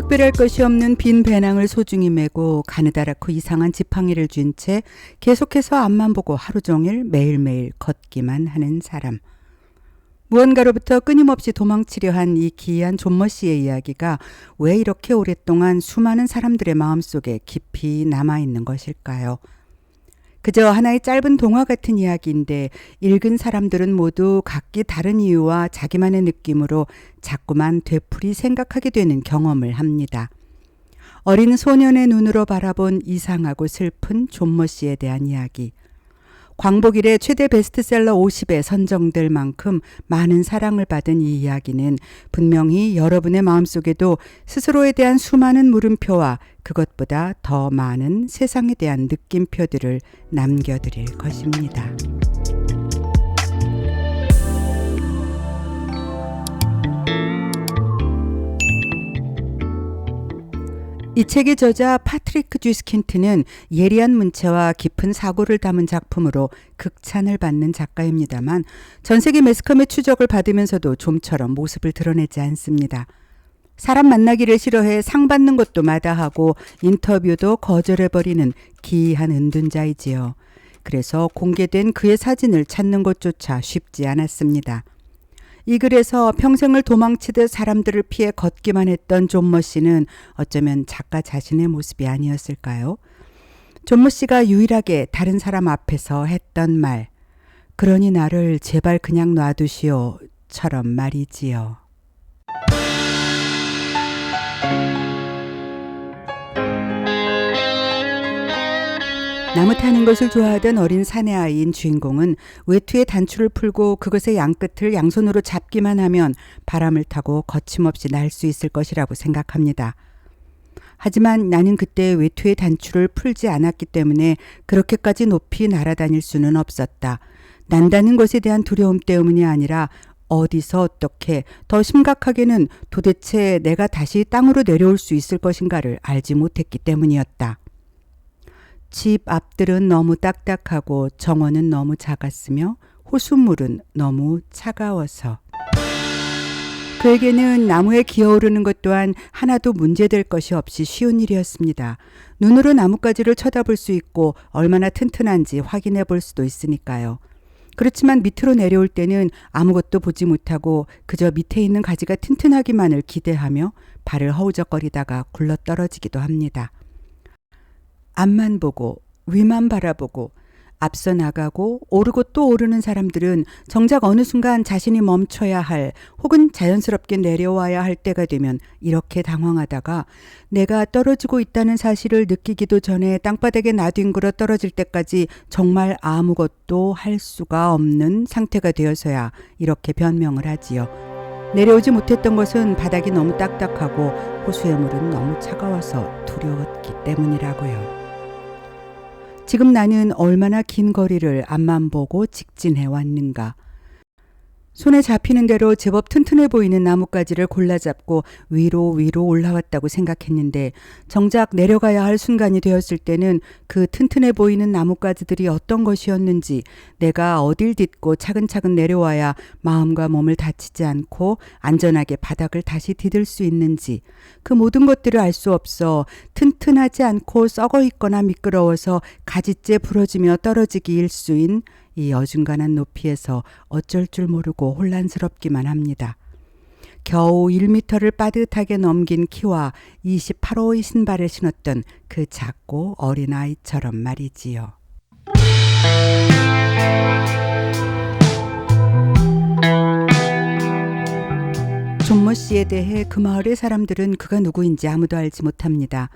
특별할 것이 없는 빈 배낭을 소중히 메고 가느다랗고 이상한 지팡이를 쥔 채 계속해서 앞만 보고 하루 종일 매일매일 걷기만 하는 사람. 무언가로부터 끊임없이 도망치려 한 이 기이한 존머 씨의 이야기가 왜 이렇게 오랫동안 수많은 사람들의 마음속에 깊이 남아있는 것일까요? 그저 하나의 짧은 동화 같은 이야기인데 읽은 사람들은 모두 각기 다른 이유와 자기만의 느낌으로 자꾸만 되풀이 생각하게 되는 경험을 합니다. 어린 소년의 눈으로 바라본 이상하고 슬픈 존머 씨에 대한 이야기. 광복일의 최대 베스트셀러 50에 선정될 만큼 많은 사랑을 받은 이 이야기는 분명히 여러분의 마음속에도 스스로에 대한 수많은 물음표와 그것보다 더 많은 세상에 대한 느낌표들을 남겨드릴 것입니다. 이 책의 저자 파트리크 쥐스킨트는 예리한 문체와 깊은 사고를 담은 작품으로 극찬을 받는 작가입니다만 전 세계 매스컴의 추적을 받으면서도 좀처럼 모습을 드러내지 않습니다. 사람 만나기를 싫어해 상 받는 것도 마다하고 인터뷰도 거절해버리는 기이한 은둔자이지요. 그래서 공개된 그의 사진을 찾는 것조차 쉽지 않았습니다. 이 글에서 평생을 도망치듯 사람들을 피해 걷기만 했던 존머 씨는 어쩌면 작가 자신의 모습이 아니었을까요? 존머 씨가 유일하게 다른 사람 앞에서 했던 말, 그러니 나를 제발 그냥 놔두시오 처럼 말이지요. 나무 타는 것을 좋아하던 어린 사내아이인 주인공은 외투의 단추를 풀고 그것의 양끝을 양손으로 잡기만 하면 바람을 타고 거침없이 날 수 있을 것이라고 생각합니다. 하지만 나는 그때 외투의 단추를 풀지 않았기 때문에 그렇게까지 높이 날아다닐 수는 없었다. 난다는 것에 대한 두려움 때문이 아니라 어디서 어떻게, 더 심각하게는 도대체 내가 다시 땅으로 내려올 수 있을 것인가를 알지 못했기 때문이었다. 집 앞들은 너무 딱딱하고 정원은 너무 작았으며 호수물은 너무 차가워서 그에게는 나무에 기어오르는 것 또한 하나도 문제될 것이 없이 쉬운 일이었습니다. 눈으로 나뭇가지를 쳐다볼 수 있고 얼마나 튼튼한지 확인해 볼 수도 있으니까요. 그렇지만 밑으로 내려올 때는 아무것도 보지 못하고 그저 밑에 있는 가지가 튼튼하기만을 기대하며 발을 허우적거리다가 굴러떨어지기도 합니다. 앞만 보고 위만 바라보고 앞서 나가고 오르고 또 오르는 사람들은 정작 어느 순간 자신이 멈춰야 할 혹은 자연스럽게 내려와야 할 때가 되면 이렇게 당황하다가 내가 떨어지고 있다는 사실을 느끼기도 전에 땅바닥에 나뒹굴어 떨어질 때까지 정말 아무것도 할 수가 없는 상태가 되어서야 이렇게 변명을 하지요. 내려오지 못했던 것은 바닥이 너무 딱딱하고 호수의 물은 너무 차가워서 두려웠기 때문이라고요. 지금 나는 얼마나 긴 거리를 앞만 보고 직진해 왔는가. 손에 잡히는 대로 제법 튼튼해 보이는 나뭇가지를 골라잡고 위로 올라왔다고 생각했는데 정작 내려가야 할 순간이 되었을 때는 그 튼튼해 보이는 나뭇가지들이 어떤 것이었는지, 내가 어딜 딛고 차근차근 내려와야 마음과 몸을 다치지 않고 안전하게 바닥을 다시 디딜 수 있는지, 그 모든 것들을 알 수 없어 튼튼하지 않고 썩어 있거나 미끄러워서 가지째 부러지며 떨어지기 일쑤인 이 어중간한 높이에서 어쩔 줄 모르고 혼란스럽기만 합니다. 겨우 1미터를 빠듯하게 넘긴 키와 28호의 신발을 신었던 그 작고 어린 아이처럼 말이지요. 존머 씨에 대해 그 마을의 사람들은 그가 누구인지 아무도 알지 못합니다.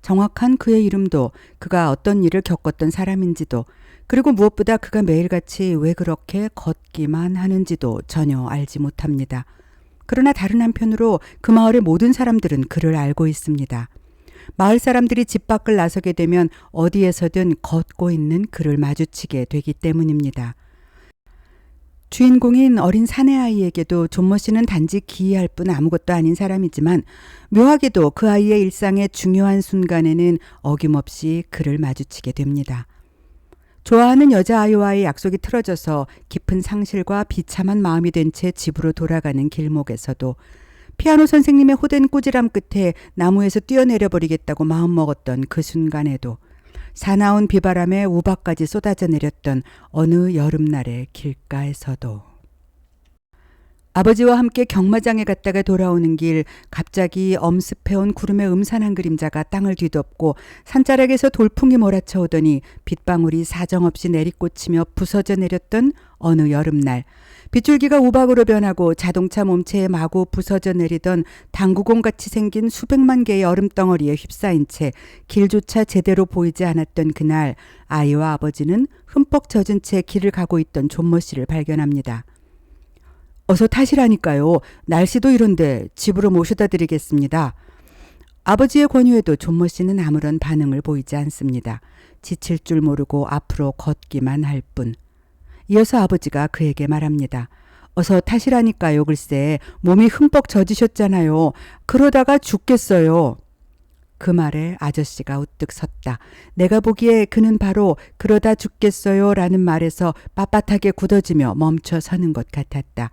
정확한 그의 이름도, 그가 어떤 일을 겪었던 사람인지도, 그리고 무엇보다 그가 매일같이 왜 그렇게 걷기만 하는지도 전혀 알지 못합니다. 그러나 다른 한편으로 그 마을의 모든 사람들은 그를 알고 있습니다. 마을 사람들이 집 밖을 나서게 되면 어디에서든 걷고 있는 그를 마주치게 되기 때문입니다. 주인공인 어린 사내아이에게도 존머 씨는 단지 기이할 뿐 아무것도 아닌 사람이지만 묘하게도 그 아이의 일상의 중요한 순간에는 어김없이 그를 마주치게 됩니다. 좋아하는 여자아이와의 약속이 틀어져서 깊은 상실과 비참한 마음이 된 채 집으로 돌아가는 길목에서도 피아노 선생님의 호된 꾸지람 끝에 나무에서 뛰어내려 버리겠다고 마음먹었던 그 순간에도 사나운 비바람에 우박까지 쏟아져 내렸던 어느 여름날의 길가에서도 아버지와 함께 경마장에 갔다가 돌아오는 길 갑자기 엄습해온 구름의 음산한 그림자가 땅을 뒤덮고 산자락에서 돌풍이 몰아쳐오더니 빗방울이 사정없이 내리꽂히며 부서져 내렸던 어느 여름날, 빗줄기가 우박으로 변하고 자동차 몸체에 마구 부서져 내리던 당구공같이 생긴 수백만 개의 얼음덩어리에 휩싸인 채 길조차 제대로 보이지 않았던 그날, 아이와 아버지는 흠뻑 젖은 채 길을 가고 있던 존모 씨를 발견합니다. 어서 타시라니까요. 날씨도 이런데 집으로 모셔다 드리겠습니다. 아버지의 권유에도 존모 씨는 아무런 반응을 보이지 않습니다. 지칠 줄 모르고 앞으로 걷기만 할 뿐. 이어서 아버지가 그에게 말합니다. 어서 타시라니까요. 글쎄 몸이 흠뻑 젖으셨잖아요. 그러다가 죽겠어요. 그 말에 아저씨가 우뚝 섰다. 내가 보기에 그는 바로 그러다 죽겠어요 라는 말에서 빳빳하게 굳어지며 멈춰 서는 것 같았다.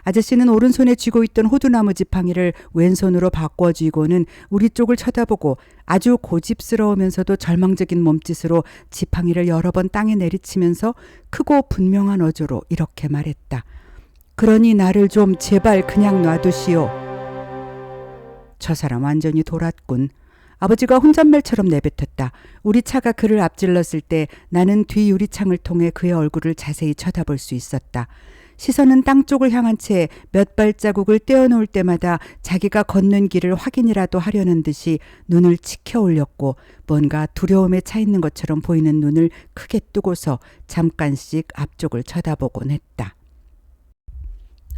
아저씨는 오른손에 쥐고 있던 호두나무 지팡이를 왼손으로 바꿔 쥐고는 우리 쪽을 쳐다보고 아주 고집스러우면서도 절망적인 몸짓으로 지팡이를 여러 번 땅에 내리치면서 크고 분명한 어조로 이렇게 말했다. 그러니 나를 좀 제발 그냥 놔두시오. 저 사람 완전히 돌았군. 아버지가 혼잣말처럼 내뱉었다. 우리 차가 그를 앞질렀을 때 나는 뒤 유리창을 통해 그의 얼굴을 자세히 쳐다볼 수 있었다. 시선은 땅 쪽을 향한 채 몇 발자국을 떼어놓을 때마다 자기가 걷는 길을 확인이라도 하려는 듯이 눈을 치켜 올렸고 뭔가 두려움에 차 있는 것처럼 보이는 눈을 크게 뜨고서 잠깐씩 앞쪽을 쳐다보곤 했다.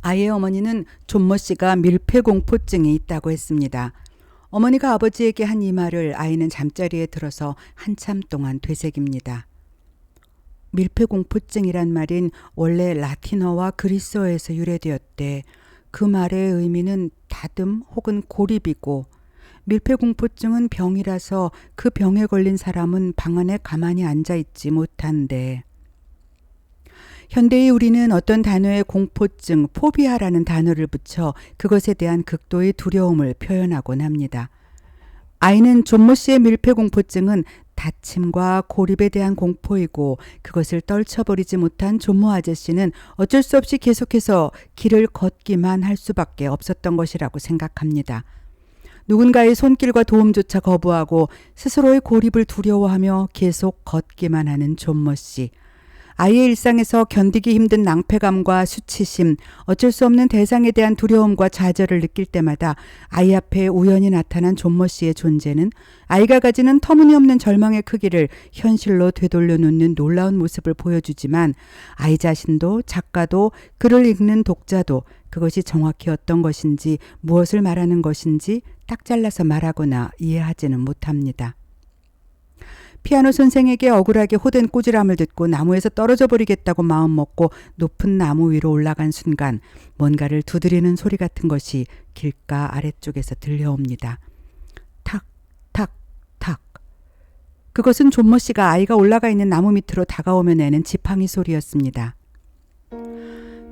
아이의 어머니는 존모 씨가 밀폐공포증이 있다고 했습니다. 어머니가 아버지에게 한 이 말을 아이는 잠자리에 들어서 한참 동안 되새깁니다. 밀폐공포증이란 말인 원래 라틴어와 그리스어에서 유래되었대. 그 말의 의미는 다듬 혹은 고립이고 밀폐공포증은 병이라서 그 병에 걸린 사람은 방 안에 가만히 앉아있지 못한대. 현대의 우리는 어떤 단어에 공포증, 포비아라는 단어를 붙여 그것에 대한 극도의 두려움을 표현하곤 합니다. 아이는 존모 씨의 밀폐공포증은 다침과 고립에 대한 공포이고 그것을 떨쳐버리지 못한 존모 아저씨는 어쩔 수 없이 계속해서 길을 걷기만 할 수밖에 없었던 것이라고 생각합니다. 누군가의 손길과 도움조차 거부하고 스스로의 고립을 두려워하며 계속 걷기만 하는 존모 씨. 아이의 일상에서 견디기 힘든 낭패감과 수치심, 어쩔 수 없는 대상에 대한 두려움과 좌절을 느낄 때마다 아이 앞에 우연히 나타난 존모 씨의 존재는 아이가 가지는 터무니없는 절망의 크기를 현실로 되돌려 놓는 놀라운 모습을 보여주지만 아이 자신도 작가도 글을 읽는 독자도 그것이 정확히 어떤 것인지 무엇을 말하는 것인지 딱 잘라서 말하거나 이해하지는 못합니다. 피아노 선생에게 억울하게 호된 꾸지람을 듣고 나무에서 떨어져 버리겠다고 마음먹고 높은 나무 위로 올라간 순간 뭔가를 두드리는 소리 같은 것이 길가 아래쪽에서 들려옵니다. 탁, 탁, 탁. 그것은 존모 씨가 아이가 올라가 있는 나무 밑으로 다가오며 내는 지팡이 소리였습니다.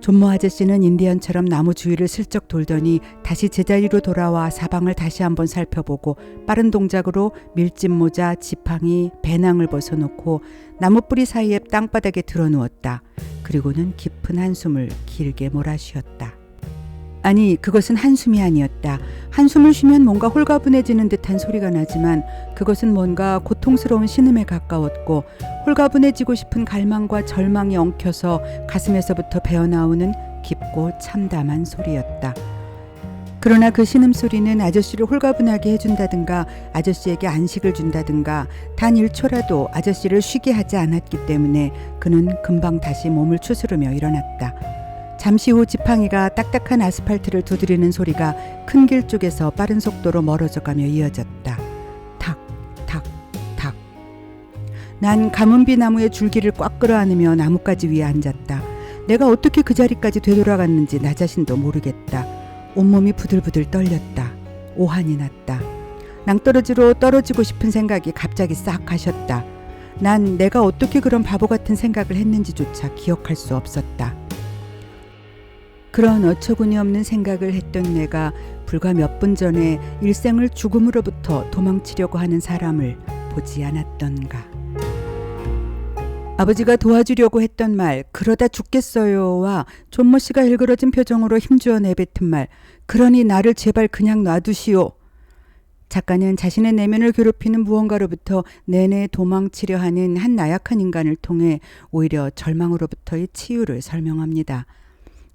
존모 아저씨는 인디언처럼 나무 주위를 슬쩍 돌더니 다시 제자리로 돌아와 사방을 다시 한번 살펴보고 빠른 동작으로 밀짚 모자, 지팡이, 배낭을 벗어놓고 나무뿌리 사이에 땅바닥에 드러누웠다. 그리고는 깊은 한숨을 길게 몰아쉬었다. 아니, 그것은 한숨이 아니었다. 한숨을 쉬면 뭔가 홀가분해지는 듯한 소리가 나지만 그것은 뭔가 고통스러운 신음에 가까웠고 홀가분해지고 싶은 갈망과 절망이 엉켜서 가슴에서부터 배어나오는 깊고 참담한 소리였다. 그러나 그 신음소리는 아저씨를 홀가분하게 해준다든가 아저씨에게 안식을 준다든가 단 1초라도 아저씨를 쉬게 하지 않았기 때문에 그는 금방 다시 몸을 추스르며 일어났다. 잠시 후 지팡이가 딱딱한 아스팔트를 두드리는 소리가 큰 길 쪽에서 빠른 속도로 멀어져가며 이어졌다. 탁, 탁, 탁. 난 가문비 나무의 줄기를 꽉 끌어안으며 나뭇가지 위에 앉았다. 내가 어떻게 그 자리까지 되돌아갔는지 나 자신도 모르겠다. 온몸이 부들부들 떨렸다. 오한이 났다. 낭떠러지로 떨어지고 싶은 생각이 갑자기 싹 가셨다. 난 내가 어떻게 그런 바보 같은 생각을 했는지조차 기억할 수 없었다. 그런 어처구니 없는 생각을 했던 내가 불과 몇 분 전에 일생을 죽음으로부터 도망치려고 하는 사람을 보지 않았던가. 아버지가 도와주려고 했던 말 그러다 죽겠어요와 존모 씨가 일그러진 표정으로 힘주어 내뱉은 말 그러니 나를 제발 그냥 놔두시오. 작가는 자신의 내면을 괴롭히는 무언가로부터 내내 도망치려 하는 한 나약한 인간을 통해 오히려 절망으로부터의 치유를 설명합니다.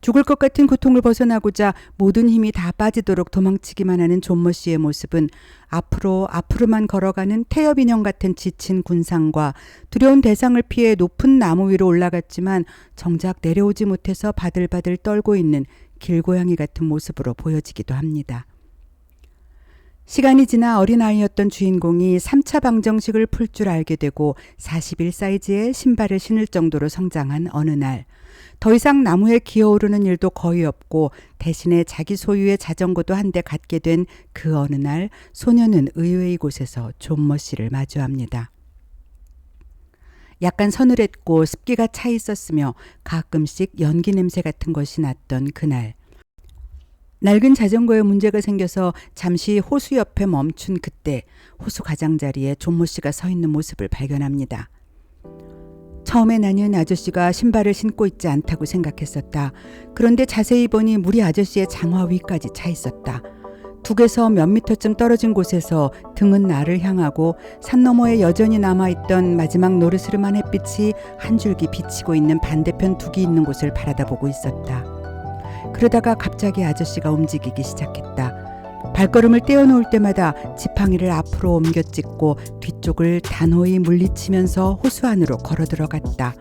죽을 것 같은 고통을 벗어나고자 모든 힘이 다 빠지도록 도망치기만 하는 존모 씨의 모습은 앞으로만 걸어가는 태엽 인형 같은 지친 군상과 두려운 대상을 피해 높은 나무 위로 올라갔지만 정작 내려오지 못해서 바들바들 떨고 있는 길고양이 같은 모습으로 보여지기도 합니다. 시간이 지나 어린아이였던 주인공이 3차 방정식을 풀 줄 알게 되고 41 사이즈의 신발을 신을 정도로 성장한 어느 날, 더 이상 나무에 기어오르는 일도 거의 없고 대신에 자기 소유의 자전거도 한 대 갖게 된 그 어느 날, 소녀는 의외의 곳에서 존모 씨를 마주합니다. 약간 서늘했고 습기가 차 있었으며 가끔씩 연기 냄새 같은 것이 났던 그날. 낡은 자전거에 문제가 생겨서 잠시 호수 옆에 멈춘 그때 호수 가장자리에 존모 씨가 서 있는 모습을 발견합니다. 처음에 나는 아저씨가 신발을 신고 있지 않다고 생각했었다. 그런데 자세히 보니 물이 아저씨의 장화 위까지 차 있었다. 둑에서 몇 미터쯤 떨어진 곳에서 등은 나를 향하고 산 너머에 여전히 남아있던 마지막 노르스름한 햇빛이 한 줄기 비치고 있는 반대편 둑이 있는 곳을 바라다보고 있었다. 그러다가 갑자기 아저씨가 움직이기 시작했다. 발걸음을 떼어놓을 때마다 지팡이를 앞으로 옮겨 찍고 뒤쪽을 단호히 물리치면서 호수 안으로 걸어 들어갔다.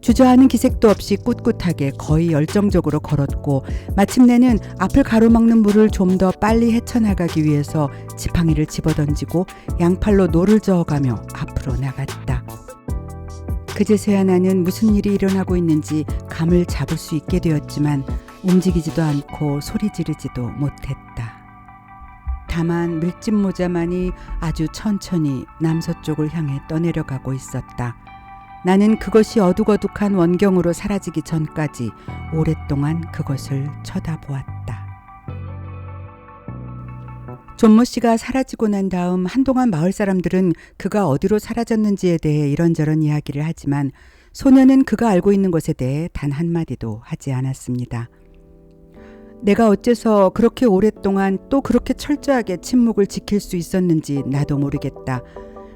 주저하는 기색도 없이 꿋꿋하게 거의 열정적으로 걸었고 마침내는 앞을 가로막는 물을 좀 더 빨리 헤쳐나가기 위해서 지팡이를 집어던지고 양팔로 노를 저어가며 앞으로 나갔다. 그제서야 나는 무슨 일이 일어나고 있는지 감을 잡을 수 있게 되었지만 움직이지도 않고 소리 지르지도 못했다. 다만 밀짚 모자만이 아주 천천히 남서쪽을 향해 떠내려가고 있었다. 나는 그것이 어둑어둑한 원경으로 사라지기 전까지 오랫동안 그것을 쳐다보았다. 존모 씨가 사라지고 난 다음 한동안 마을 사람들은 그가 어디로 사라졌는지에 대해 이런저런 이야기를 하지만 소녀는 그가 알고 있는 것에 대해 단 한마디도 하지 않았습니다. 내가 어째서 그렇게 오랫동안 또 그렇게 철저하게 침묵을 지킬 수 있었는지 나도 모르겠다.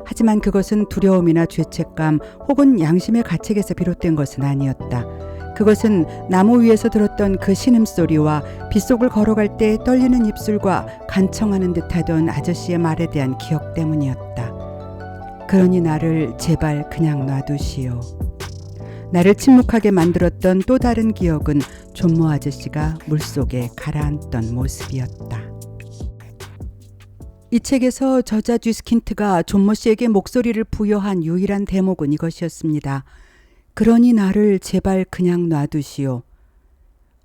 하지만 그것은 두려움이나 죄책감 혹은 양심의 가책에서 비롯된 것은 아니었다. 그것은 나무 위에서 들었던 그 신음소리와 빗속을 걸어갈 때 떨리는 입술과 간청하는 듯하던 아저씨의 말에 대한 기억 때문이었다. 그러니 나를 제발 그냥 놔두시오. 나를 침묵하게 만들었던 또 다른 기억은 존모 아저씨가 물속에 가라앉던 모습이었다. 이 책에서 저자 쥐스킨트가 존모 씨에게 목소리를 부여한 유일한 대목은 이것이었습니다. 그러니 나를 제발 그냥 놔두시오.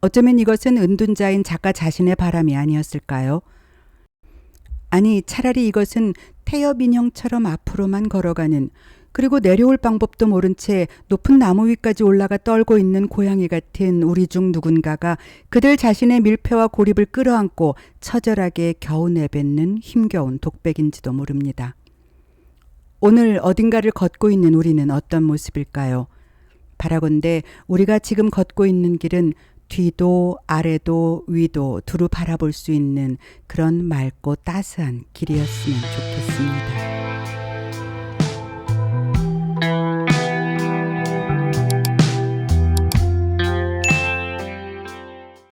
어쩌면 이것은 은둔자인 작가 자신의 바람이 아니었을까요? 아니, 차라리 이것은 태엽 인형처럼 앞으로만 걸어가는, 그리고 내려올 방법도 모른 채 높은 나무 위까지 올라가 떨고 있는 고양이 같은 우리 중 누군가가 그들 자신의 밀폐와 고립을 끌어안고 처절하게 겨우 내뱉는 힘겨운 독백인지도 모릅니다. 오늘 어딘가를 걷고 있는 우리는 어떤 모습일까요? 바라건대 우리가 지금 걷고 있는 길은 뒤도 아래도 위도 두루 바라볼 수 있는 그런 맑고 따스한 길이었으면 좋겠습니다.